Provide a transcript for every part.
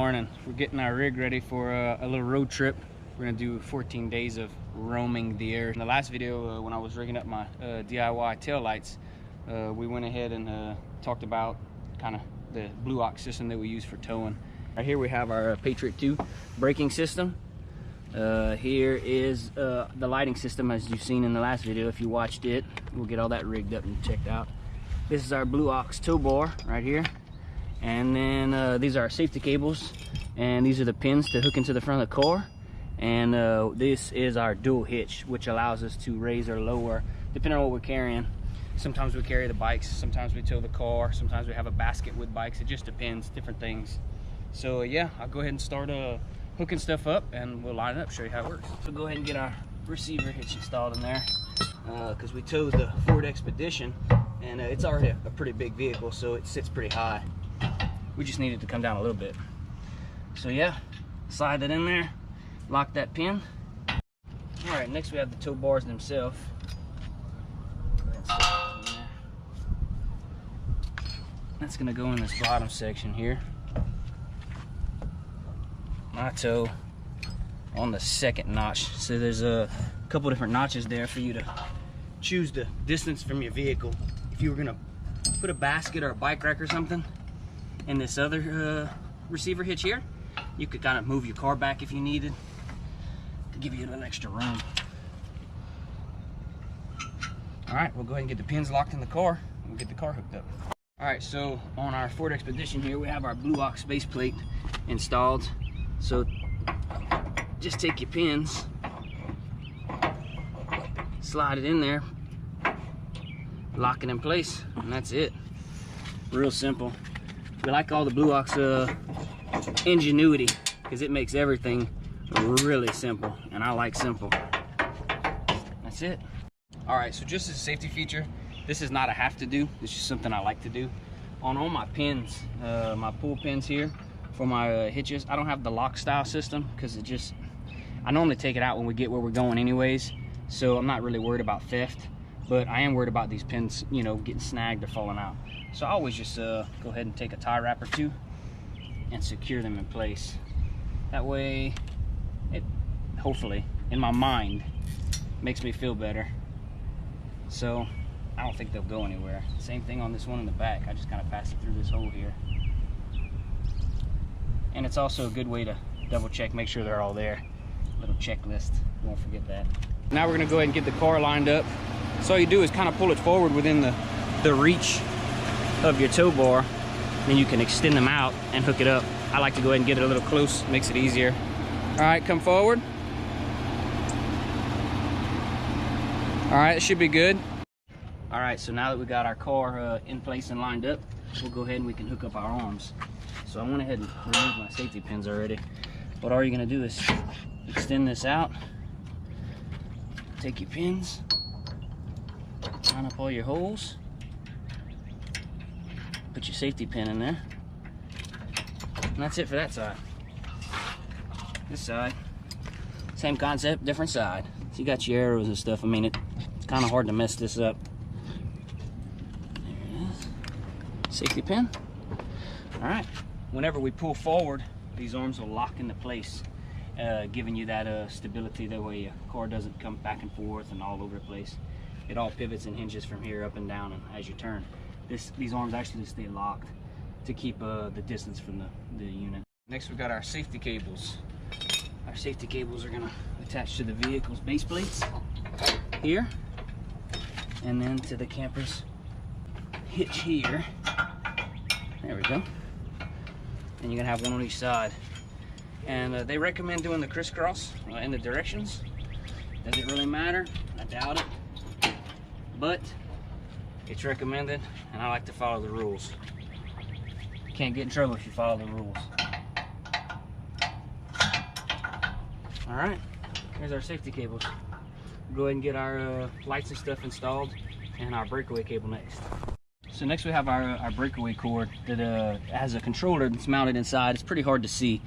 morning. We're getting our rig ready for a little road trip. We're gonna do 14 days of roaming the air. In the last video, when I was rigging up my DIY taillights, we went ahead and talked about kind of the Blue Ox system that we use for towing. Right here we have our Patriot 2 braking system. Here is the lighting system, as you've seen in the last video. If you watched it, we'll get all that rigged up and checked out. This is our Blue Ox tow bar right here. And then these are our safety cables, and these are the pins to hook into the front of the car. And this is our dual hitch, which allows us to raise or lower depending on what we're carrying. Sometimes we carry the bikes, sometimes we tow the car, sometimes we have a basket with bikes. It just depends, different things. So yeah, I'll go ahead and start hooking stuff up, and we'll line it up, show you how it works. So go ahead and get our receiver hitch installed in there, because we towed the Ford Expedition, and it's already a pretty big vehicle, so it sits pretty high. We just need it to come down a little bit. So yeah, slide that in there, lock that pin. All right, next we have the tow bars themselves. That's gonna go in this bottom section here. My toe on the second notch. So there's a couple different notches there for you to choose the distance from your vehicle. If you were gonna put a basket or a bike rack or something in this other receiver hitch here, you could kind of move your car back if you needed to give you a little extra room. All right, we'll go ahead and get the pins locked in the car and we'll get the car hooked up. All right, so on our Ford Expedition here, we have our Blue Ox base plate installed. So just take your pins, slide it in there, lock it in place, and that's it. Real simple. We like all the Blue Ox ingenuity, because it makes everything really simple, and I like simple. That's it. All right, so just as a safety feature, this is not a have to do, it's just something I like to do. On all my pins, my pull pins here for my hitches, I don't have the lock style system, because I normally take it out when we get where we're going anyways, so I'm not really worried about theft, but I am worried about these pins, you know, getting snagged or falling out. So I always just go ahead and take a tie wrap or two and secure them in place. That way, it hopefully, in my mind, makes me feel better. So I don't think they'll go anywhere. Same thing on this one in the back. I just kind of pass it through this hole here. And it's also a good way to double check, make sure they're all there. Little checklist, won't forget that. Now we're gonna go ahead and get the car lined up. So all you do is kind of pull it forward within the reach of your tow bar, then you can extend them out and hook it up. I like to go ahead and get it a little close, makes it easier. All right, come forward. All right, it should be good. All right, so now that we got our car in place and lined up, we'll go ahead and we can hook up our arms. So I went ahead and removed my safety pins already. But all you're gonna do is extend this out, take your pins, line up all your holes, put your safety pin in there, and that's it for that side. This side, same concept, different side. So you got your arrows and stuff. I mean, it's kind of hard to mess this up. There it is. Safety pin. All right. Whenever we pull forward, these arms will lock into place, giving you that stability. That way your car doesn't come back and forth and all over the place. It all pivots and hinges from here up and down and as you turn. These arms actually stay locked to keep the distance from the unit. Next we got our safety cables. Our safety cables are gonna attach to the vehicle's base plates here, and then to the camper's hitch here. There we go. And you're gonna have one on each side. And they recommend doing the crisscross in the directions. Does it really matter? I doubt it. But it's recommended, and I like to follow the rules. You can't get in trouble if you follow the rules. All right, here's our safety cables. We'll go ahead and get our lights and stuff installed, and our breakaway cable next. So next we have our breakaway cord that has a controller that's mounted inside. It's pretty hard to see.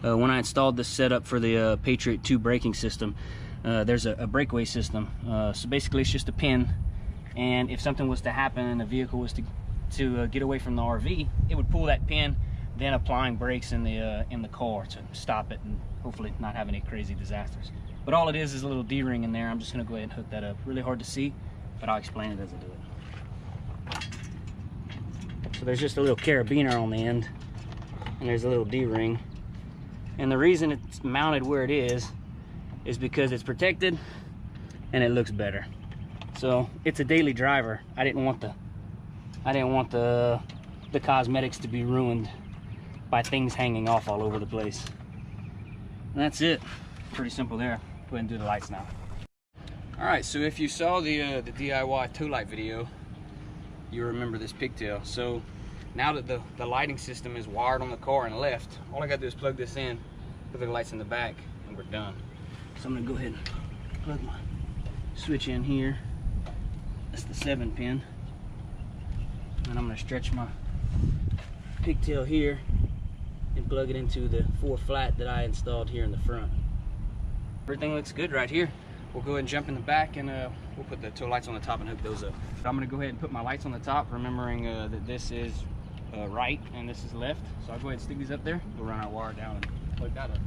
When I installed this setup for the Patriot 2 braking system, there's a breakaway system. So basically it's just a pin, and if something was to happen and the vehicle was to get away from the RV, it would pull that pin, then applying brakes in the car to stop it and hopefully not have any crazy disasters. But all it is a little D-ring in there. I'm just gonna go ahead and hook that up. Really hard to see, but I'll explain it as I do it. So there's just a little carabiner on the end, and there's a little D-ring. And the reason it's mounted where it is because it's protected and it looks better. So it's a daily driver. I didn't want the cosmetics to be ruined by things hanging off all over the place. And that's it. Pretty simple there. Go ahead and do the lights now. All right, so if you saw the DIY tow light video, you remember this pigtail. So now that the lighting system is wired on the car and left, all I gotta do is plug this in, put the lights in the back, and we're done. So I'm gonna go ahead and plug my switch in here. That's the 7-pin. And I'm gonna stretch my pigtail here and plug it into the 4-flat that I installed here in the front. Everything looks good right here. We'll go ahead and jump in the back, and we'll put the tow lights on the top and hook those up. So I'm gonna go ahead and put my lights on the top, remembering that this is right and this is left. So I'll go ahead and stick these up there. We'll run our wire down and plug that up.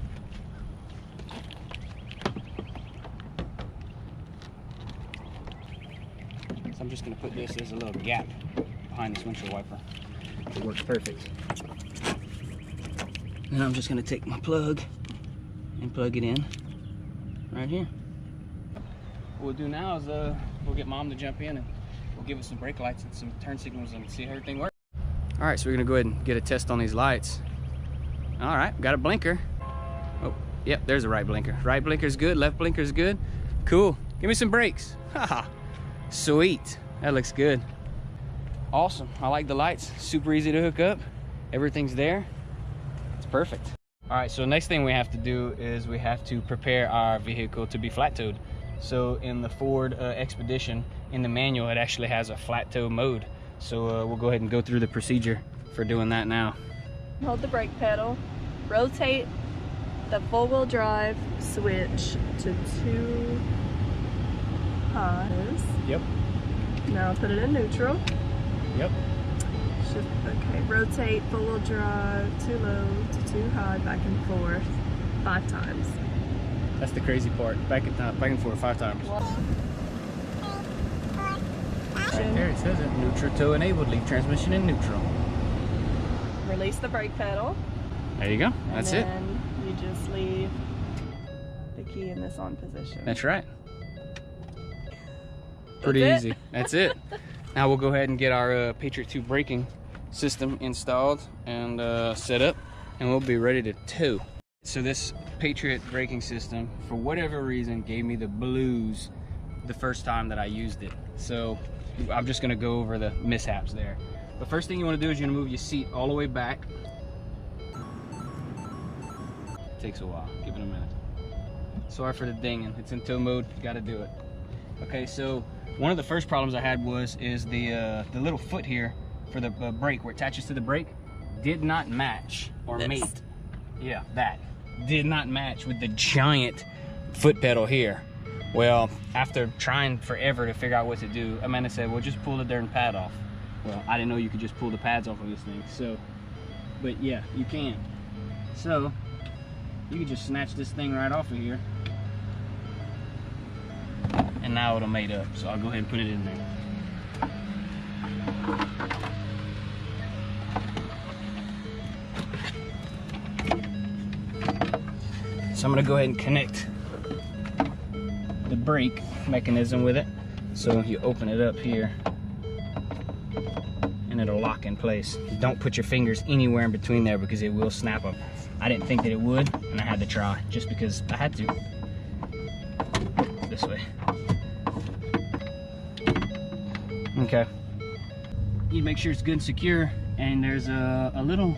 So I'm just gonna put this as a little gap behind this windshield wiper. It works perfect. And I'm just gonna take my plug and plug it in right here. What we'll do now is we'll get Mom to jump in and we'll give it some brake lights and some turn signals and see how everything works. All right, so we're gonna go ahead and get a test on these lights. All right, got a blinker. Oh, yep, there's a right blinker. Right blinker's good, left blinker's good. Cool, give me some brakes. Haha, sweet, that looks good. Awesome, I like the lights. Super easy to hook up. Everything's there, it's perfect. All right, so next thing we have to do is we have to prepare our vehicle to be flat towed. So in the Ford Expedition, in the manual, it actually has a flat tow mode. So we'll go ahead and go through the procedure for doing that now. Hold the brake pedal, rotate the 4-wheel drive switch to 2 highs. Yep. Now put it in neutral. Yep. Okay, rotate 4-wheel drive 2 low to 2 high, back and forth 5 times. That's the crazy part. Back and forth 5 times. Right there it says it. Neutral tow enabled. Leave transmission in neutral. Release the brake pedal. There you go. That's it. And then you just leave the key in this on position. That's right. Pretty easy. That's it. Now we'll go ahead and get our Patriot 2 braking system installed and set up, and we'll be ready to tow. So this Patriot braking system, for whatever reason, gave me the blues the first time that I used it. So I'm just gonna go over the mishaps there. The first thing you wanna do is you're gonna move your seat all the way back. Takes a while, give it a minute. Sorry for the dinging, it's in tow mode, gotta do it. Okay, so one of the first problems I had is the little foot here for the brake, where it attaches to the brake, did not match or mate. Yeah, that did not match with the giant foot pedal here. Well, after trying forever to figure out what to do, Amanda said, well, just pull the darn pad off. Well, I didn't know you could just pull the pads off of this thing, so, but yeah, you can. So, you can just snatch this thing right off of here, and now it'll mate up. So I'll go ahead and put it in there. So I'm gonna go ahead and connect the brake mechanism with it. So you open it up here and it'll lock in place. Don't put your fingers anywhere in between there because it will snap them. I didn't think that it would, and I had to try just because I had to. This way. Okay. You make sure it's good and secure, and there's a little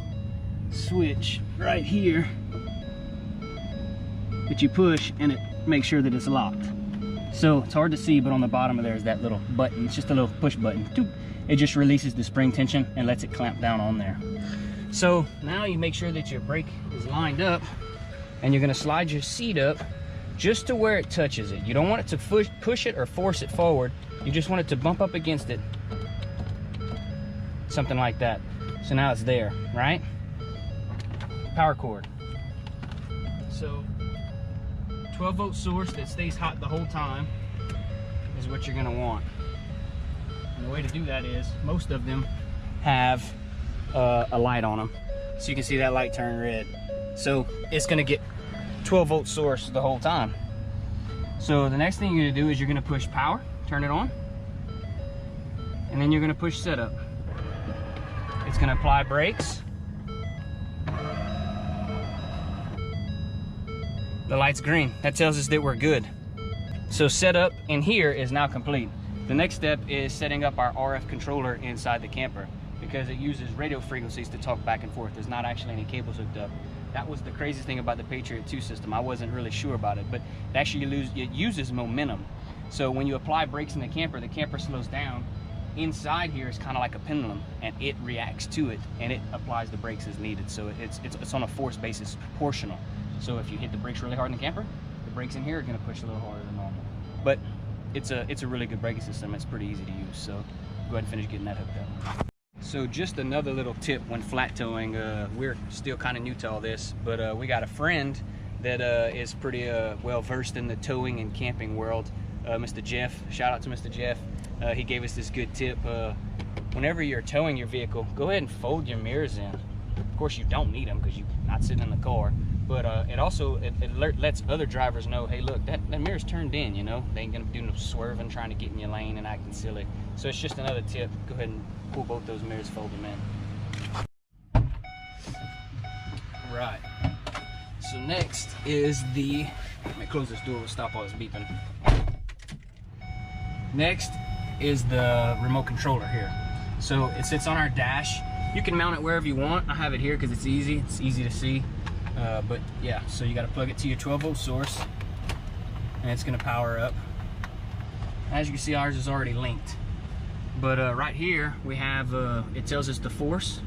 switch right here that you push and it makes sure that it's locked. So it's hard to see, but on the bottom of there is that little button. It's just a little push button. It just releases the spring tension and lets it clamp down on there. So now you make sure that your brake is lined up, and you're gonna slide your seat up just to where it touches it. You don't want it to push it or force it forward. You just want it to bump up against it. Something like that. So now it's there, right? power cord. So 12-volt source that stays hot the whole time is what you're gonna want. And the way to do that is, most of them have a light on them. So you can see that light turn red. So it's gonna get 12-volt source the whole time. So the next thing you're gonna do is you're gonna push power, turn it on, and then you're gonna push setup. It's gonna apply brakes. The light's green. That tells us that we're good. So setup in here is now complete. The next step is setting up our RF controller inside the camper, because it uses radio frequencies to talk back and forth. There's not actually any cables hooked up. That was the craziest thing about the Patriot 2 system. I wasn't really sure about it, but it actually uses momentum. So when you apply brakes in the camper slows down. Inside here is kind of like a pendulum, and it reacts to it, and it applies the brakes as needed. So it's on a force basis, proportional. So if you hit the brakes really hard in the camper, the brakes in here are going to push a little harder than normal. But it's a really good braking system. It's pretty easy to use. So go ahead and finish getting that hooked up. So just another little tip when flat towing. We're still kind of new to all this, but we got a friend that is pretty well versed in the towing and camping world. Mr. Jeff, shout out to Mr. Jeff. He gave us this good tip. Whenever you're towing your vehicle, go ahead and fold your mirrors in. Of course, you don't need them because you're not sitting in the car. But it also lets other drivers know, hey, look, that mirror's turned in, you know? They ain't gonna do no swerving, trying to get in your lane and acting silly. So it's just another tip. Go ahead and pull both those mirrors, fold them in. Right. So next is let me close this door, we'll stop all this beeping. Next is the remote controller here. So it sits on our dash. You can mount it wherever you want. I have it here because it's easy to see. But yeah, so you got to plug it to your 12-volt source, and it's going to power up. As you can see, ours is already linked. But right here we have it tells us the force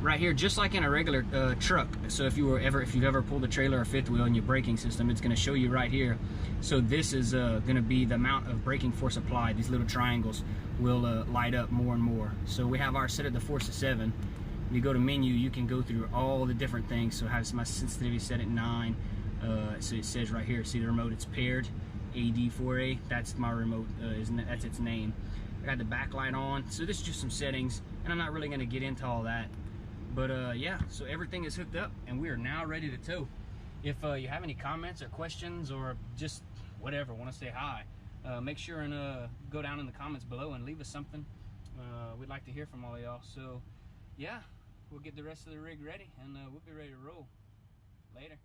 right here, just like in a regular truck. So if you've ever pulled a trailer or fifth wheel in your braking system, it's going to show you right here. So this is going to be the amount of braking force applied. These little triangles will light up more and more. So we have ours set at the force of 7. When you go to menu, you can go through all the different things. So I have my sensitivity set at 9. So it says right here, see the remote, it's paired AD4A. That's my remote, that's its name. I got the backlight on. So this is just some settings, and I'm not really going to get into all that. But yeah, so everything is hooked up, and we are now ready to tow. If you have any comments or questions, or just whatever, want to say hi, make sure and go down in the comments below and leave us something. We'd like to hear from all of y'all. So yeah, we'll get the rest of the rig ready, and we'll be ready to roll. Later.